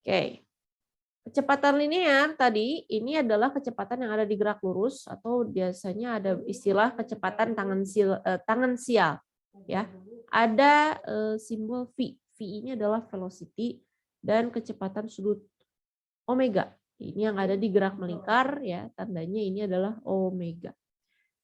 Oke. Kecepatan linear tadi ini adalah kecepatan yang ada di gerak lurus atau biasanya ada istilah kecepatan tangan sial ya. Ada simbol V. V ini adalah velocity dan kecepatan sudut omega. Ini yang ada di gerak melingkar ya, tandanya ini adalah omega.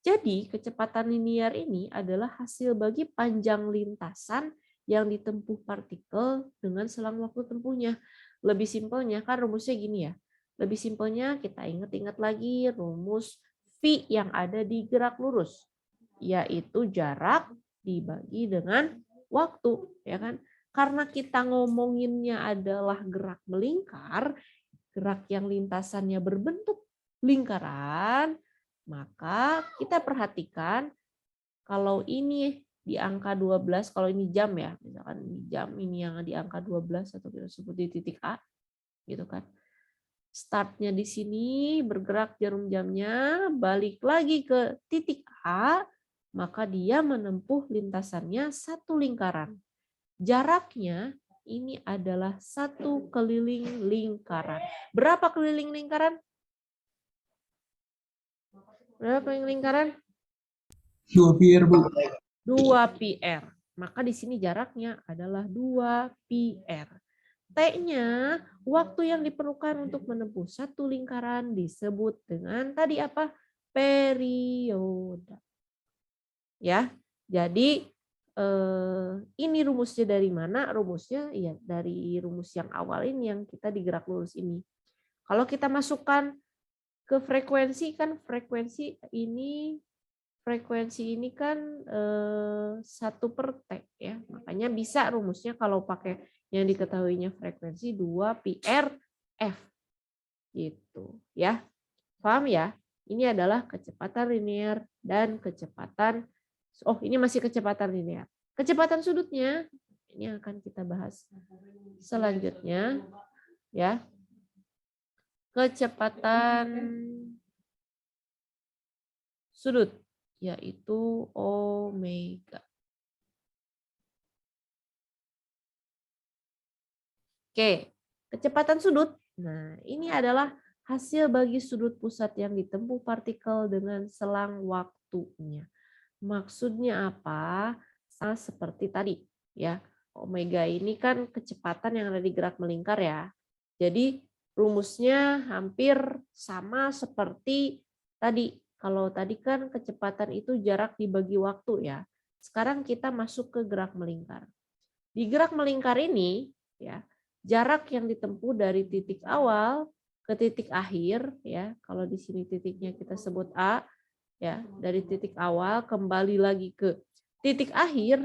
Jadi kecepatan linear ini adalah hasil bagi panjang lintasan yang ditempuh partikel dengan selang waktu tempuhnya. Lebih simpelnya kan rumusnya gini ya. Lebih simpelnya kita ingat-ingat lagi rumus V yang ada di gerak lurus, yaitu jarak dibagi dengan waktu, ya kan? Karena kita ngomonginnya adalah gerak melingkar, gerak yang lintasannya berbentuk lingkaran, maka kita perhatikan kalau ini di angka 12, kalau ini jam ya, misalkan ini jam, ini yang di angka 12 atau kita sebut di titik A, gitu kan. Startnya di sini, bergerak jarum jamnya, balik lagi ke titik A, maka dia menempuh lintasannya satu lingkaran. Jaraknya ini adalah satu keliling lingkaran. Berapa keliling lingkaran? Berapa keliling lingkaran? 2 PR, Bu. 2 PR. Maka di sini jaraknya adalah 2 PR. T-nya, waktu yang diperlukan untuk menempuh satu lingkaran disebut dengan tadi apa? Periode. Ya, jadi ini rumusnya dari mana? Rumusnya ya dari rumus yang awal ini yang kita di gerak lurus ini. Kalau kita masukkan ke frekuensi kan frekuensi ini kan 1/T ya. Makanya bisa rumusnya kalau pakai yang diketahuinya frekuensi 2 PR F gitu ya. Paham ya? Ini adalah kecepatan linear dan kecepatan ini masih kecepatan linear. Kecepatan sudutnya ini akan kita bahas selanjutnya ya. Kecepatan sudut yaitu omega. Oke, kecepatan sudut. Nah, ini adalah hasil bagi sudut pusat yang ditempuh partikel dengan selang waktunya. Maksudnya apa? Sama seperti tadi, ya. Omega ini kan kecepatan yang ada di gerak melingkar ya. Jadi rumusnya hampir sama seperti tadi. Kalau tadi kan kecepatan itu jarak dibagi waktu ya. Sekarang kita masuk ke gerak melingkar. Di gerak melingkar ini ya, jarak yang ditempuh dari titik awal ke titik akhir ya. Kalau di sini titiknya kita sebut A ya, dari titik awal kembali lagi ke titik akhir,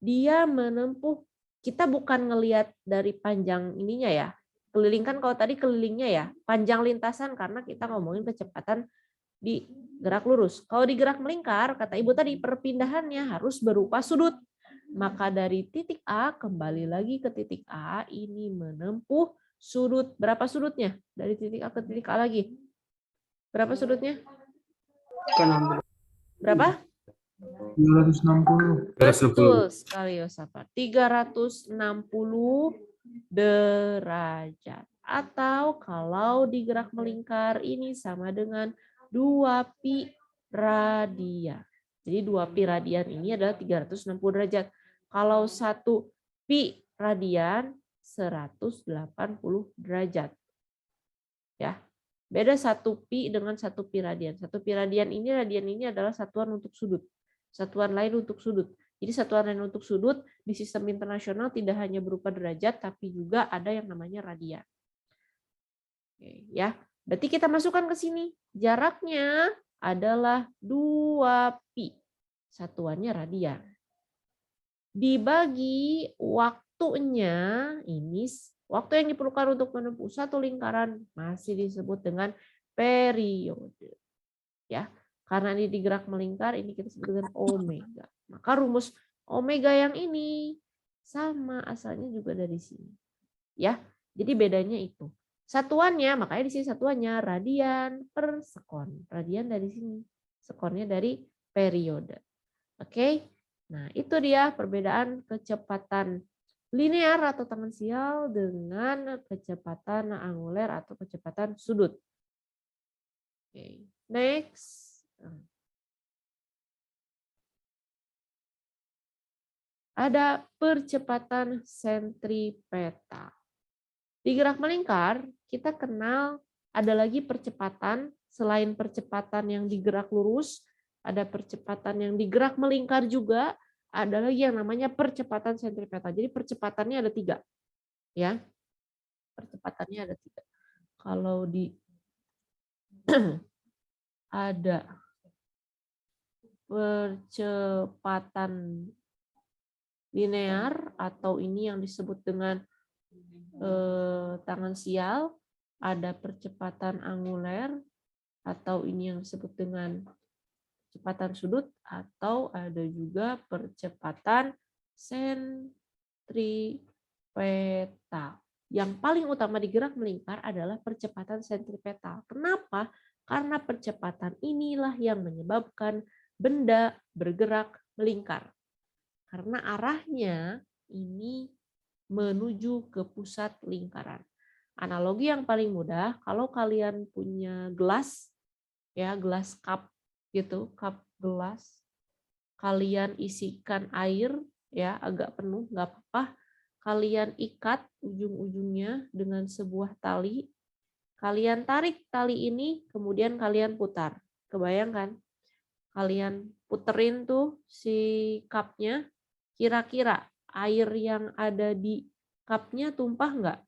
dia menempuh, kita bukan ngelihat dari panjang ininya ya. Keliling kan kalau tadi kelilingnya ya, panjang lintasan karena kita ngomongin kecepatan di gerak lurus. Kalau di gerak melingkar, kata Ibu tadi, perpindahannya harus berupa sudut. Maka dari titik A kembali lagi ke titik A, ini menempuh sudut. Berapa sudutnya? Dari titik A ke titik A lagi. Berapa sudutnya? Berapa? 260. Betul sekali Yosafat. 360 derajat. Atau kalau di gerak melingkar ini sama dengan 2 pi radian. Jadi 2 pi radian ini adalah 360 derajat. Kalau 1 pi radian 180 derajat. Ya. Beda 1 pi dengan 1 pi radian. 1 pi radian ini adalah satuan untuk sudut. Satuan lain untuk sudut. Jadi satuan lain untuk sudut di sistem internasional tidak hanya berupa derajat, tapi juga ada yang namanya radian. Oke, ya. Berarti kita masukkan ke sini. Jaraknya adalah 2 pi. Satuannya radian. Dibagi waktunya, ini waktu yang diperlukan untuk menempuh satu lingkaran masih disebut dengan periode. Ya. Karena ini digerak melingkar, ini kita sebut dengan omega. Maka rumus omega yang ini sama asalnya juga dari sini. Ya. Jadi bedanya itu. Satuannya, makanya di sini satuannya radian per sekon. Radian dari sini. Sekonnya dari periode. Oke. Nah, itu dia perbedaan kecepatan linear atau tangensial dengan kecepatan anguler atau kecepatan sudut. Oke, next. Ada percepatan sentripetal. Di gerak melingkar, kita kenal ada lagi percepatan, selain percepatan yang digerak lurus, ada percepatan yang digerak melingkar juga, ada lagi yang namanya percepatan sentripetal. Jadi percepatannya ada 3. Ya, percepatannya ada 3. Kalau di ada percepatan linear atau ini yang disebut dengan tangensial, ada percepatan anguler atau ini yang disebut dengan percepatan sudut, atau ada juga percepatan sentripetal. Yang paling utama di gerak melingkar adalah percepatan sentripetal. Kenapa? Karena percepatan inilah yang menyebabkan benda bergerak melingkar. Karena arahnya ini menuju ke pusat lingkaran. Analogi yang paling mudah, kalau kalian punya gelas, ya gelas cup gitu, cup gelas, kalian isikan air, ya agak penuh, nggak apa-apa. Kalian ikat ujung-ujungnya dengan sebuah tali, kalian tarik tali ini, kemudian kalian putar. Kebayang kan? Kalian puterin tuh si cupnya, kira-kira air yang ada di cupnya tumpah nggak?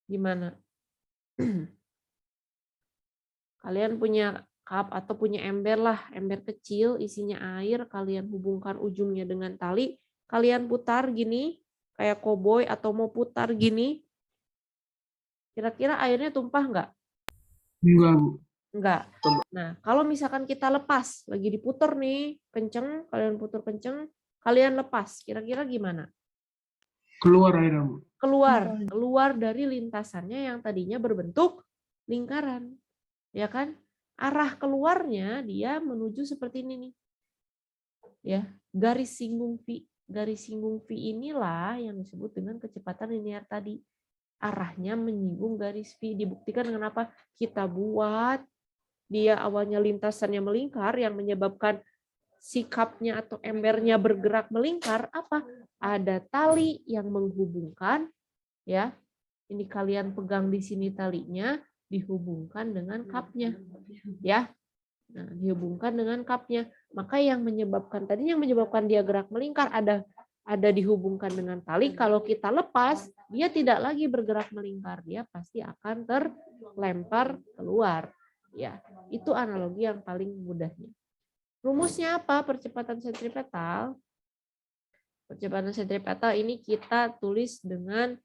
Gimana? Kalian punya cup atau punya ember lah, ember kecil isinya air, kalian hubungkan ujungnya dengan tali, kalian putar gini, kayak koboi atau mau putar gini, kira-kira airnya tumpah nggak? Enggak, Bu. Enggak. Nah, kalau misalkan kita lepas, lagi diputer nih, kenceng, kalian putar kenceng, kalian lepas, kira-kira gimana? Keluar airnya, Bu. Keluar dari lintasannya yang tadinya berbentuk lingkaran. Ya kan? Arah keluarnya dia menuju seperti ini nih. Ya, garis singgung V. Garis singgung V inilah yang disebut dengan kecepatan linear tadi. Arahnya menyinggung garis V. Dibuktikan dengan apa? Kita buat dia awalnya lintasannya melingkar yang menyebabkan sikapnya atau embernya bergerak melingkar, apa? Ada tali yang menghubungkan, ya. Ini kalian pegang di sini talinya, dihubungkan dengan cupnya, ya. Nah, dihubungkan dengan cupnya. Maka yang menyebabkan dia gerak melingkar ada dihubungkan dengan tali. Kalau kita lepas, dia tidak lagi bergerak melingkar, dia pasti akan terlempar keluar. Ya, itu analogi yang paling mudahnya. Rumusnya apa? Percepatan sentripetal. Percepatan sentripetal ini kita tulis dengan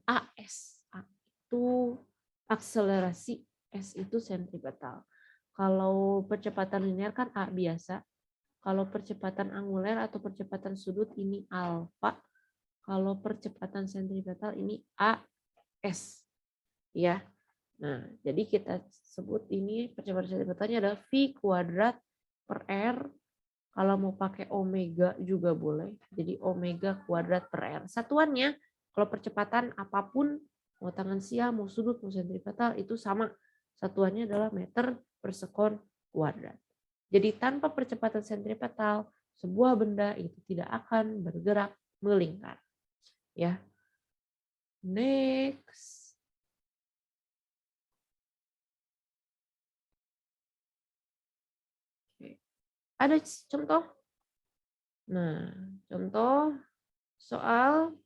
AS. A itu akselerasi, S itu sentripetal. Kalau percepatan linear kan A biasa. Kalau percepatan anguler atau percepatan sudut ini alfa. Kalau percepatan sentripetal ini AS. Ya. Nah, jadi kita sebut ini percepatan sentripetalnya adalah V kuadrat per R. Kalau mau pakai omega juga boleh. Jadi omega kuadrat per R. Satuannya, kalau percepatan apapun, mau tangensial, mau sudut, mau sentripetal, itu sama. Satuannya adalah meter per sekon kuadrat. Jadi tanpa percepatan sentripetal, sebuah benda itu tidak akan bergerak melingkar. Ya. Next. Ada contoh? Nah, contoh soal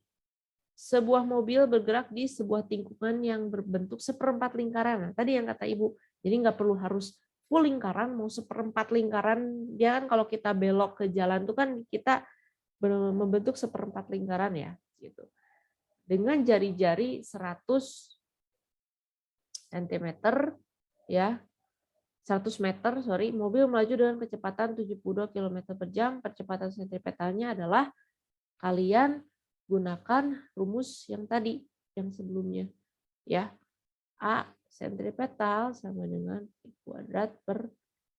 sebuah mobil bergerak di sebuah tikungan yang berbentuk seperempat lingkaran. Nah, tadi yang kata Ibu, jadi nggak perlu harus full lingkaran, mau seperempat lingkaran. Dia kan kalau kita belok ke jalan itu kan kita membentuk seperempat lingkaran ya, gitu. Dengan jari-jari 100 cm ya. 100 meter, mobil melaju dengan kecepatan 72 km per jam. Percepatan sentripetalnya adalah kalian gunakan rumus yang tadi, yang sebelumnya. Ya, A sentripetal sama dengan V kuadrat per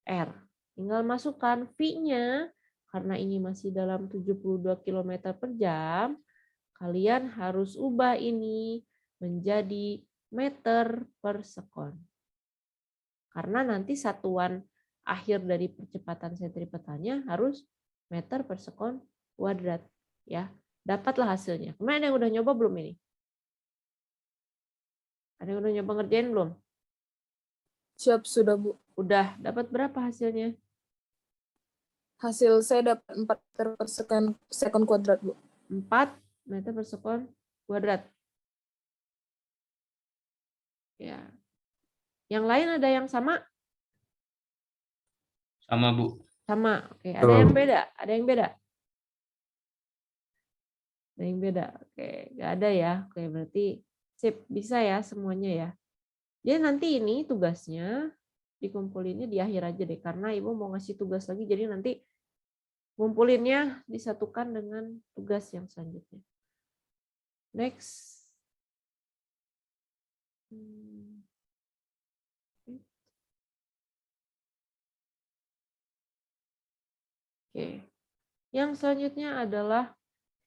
R. Tinggal masukkan V-nya, karena ini masih dalam 72 km per jam, kalian harus ubah ini menjadi meter per sekon. Karena nanti satuan akhir dari percepatan sentripetanya harus meter per sekon kuadrat. Ya, dapatlah hasilnya. Kemarin ada yang udah nyoba belum ini? Ada yang udah nyoba ngerjain belum? Siap, sudah, Bu. Udah. Dapat berapa hasilnya? Hasil saya dapat 4 meter per sekon kuadrat, Bu. 4 meter per sekon kuadrat. Ya. Yang lain ada yang sama? Sama, Bu. Sama. Oke, ada yang beda? Ada yang beda? Ada yang beda. Oke, nggak ada ya. Oke, berarti sip, bisa ya semuanya ya. Jadi nanti ini tugasnya dikumpulinnya di akhir aja deh, karena Ibu mau ngasih tugas lagi, jadi nanti kumpulinnya disatukan dengan tugas yang selanjutnya. Next. Oke. Yang selanjutnya adalah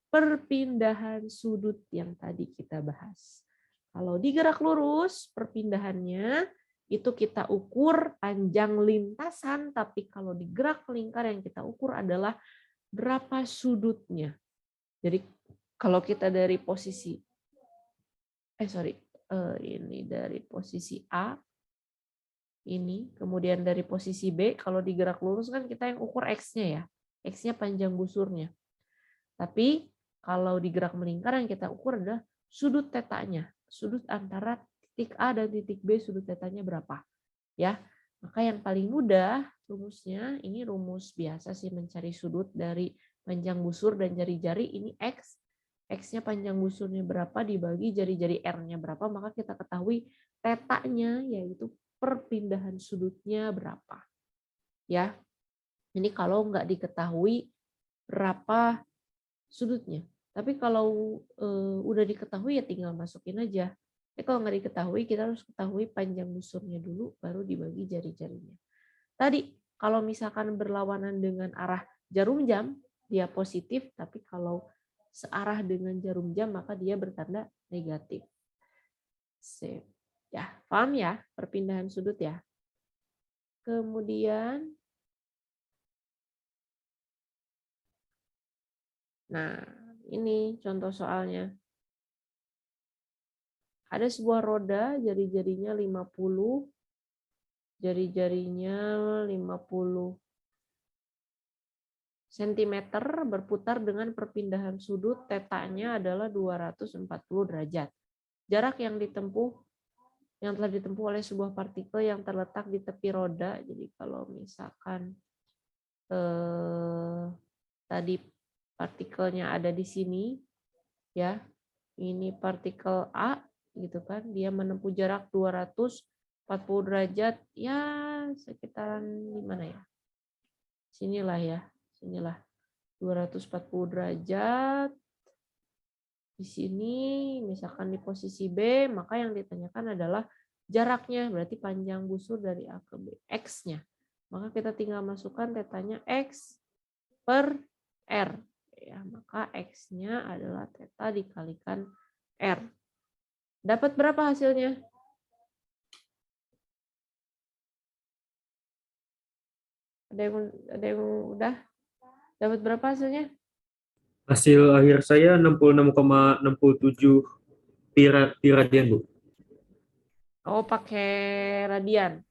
perpindahan sudut yang tadi kita bahas. Kalau di gerak lurus, perpindahannya itu kita ukur panjang lintasan, tapi kalau di gerak lingkar yang kita ukur adalah berapa sudutnya. Jadi kalau kita dari posisi ini dari posisi A, ini kemudian dari posisi B, kalau di gerak lurus kan kita yang ukur X-nya ya, X-nya panjang busurnya. Tapi kalau di gerak melingkar yang kita ukur adalah sudut tetanya, sudut antara titik A dan titik B, sudut tetanya berapa. Ya, maka yang paling mudah rumusnya, ini rumus biasa sih mencari sudut dari panjang busur dan jari-jari, ini X. X-nya panjang busurnya berapa dibagi jari-jari R-nya berapa, maka kita ketahui tetanya, yaitu perpindahan sudutnya berapa. Ya, ini kalau nggak diketahui berapa sudutnya. Tapi kalau udah diketahui ya tinggal masukin aja. Kalau nggak diketahui, kita harus ketahui panjang busurnya dulu, baru dibagi jari-jarinya. Tadi, kalau misalkan berlawanan dengan arah jarum jam, dia positif, tapi kalau searah dengan jarum jam, maka dia bertanda negatif. Sip. Ya, paham ya perpindahan sudut ya. Kemudian, nah ini contoh soalnya. Ada sebuah roda, jari-jarinya 50, jari-jarinya 50 cm, berputar dengan perpindahan sudut tetanya adalah 240 derajat. Jarak yang telah ditempuh oleh sebuah partikel yang terletak di tepi roda. Jadi kalau misalkan tadi partikelnya ada di sini, ya, ini partikel A, gitu kan, dia menempuh jarak 240 derajat, ya sekitaran di mana ya? Sinilah ya, sinilah 240 derajat. Di sini, misalkan di posisi B, maka yang ditanyakan adalah jaraknya, berarti panjang busur dari A ke B, X-nya. Maka kita tinggal masukkan tetanya X per R. Ya, maka X-nya adalah theta dikalikan R. Dapat berapa hasilnya? Ada yang udah? Dapat berapa hasilnya? Hasil akhir saya 66,67 pi radian, Bu. Oh, pakai radian.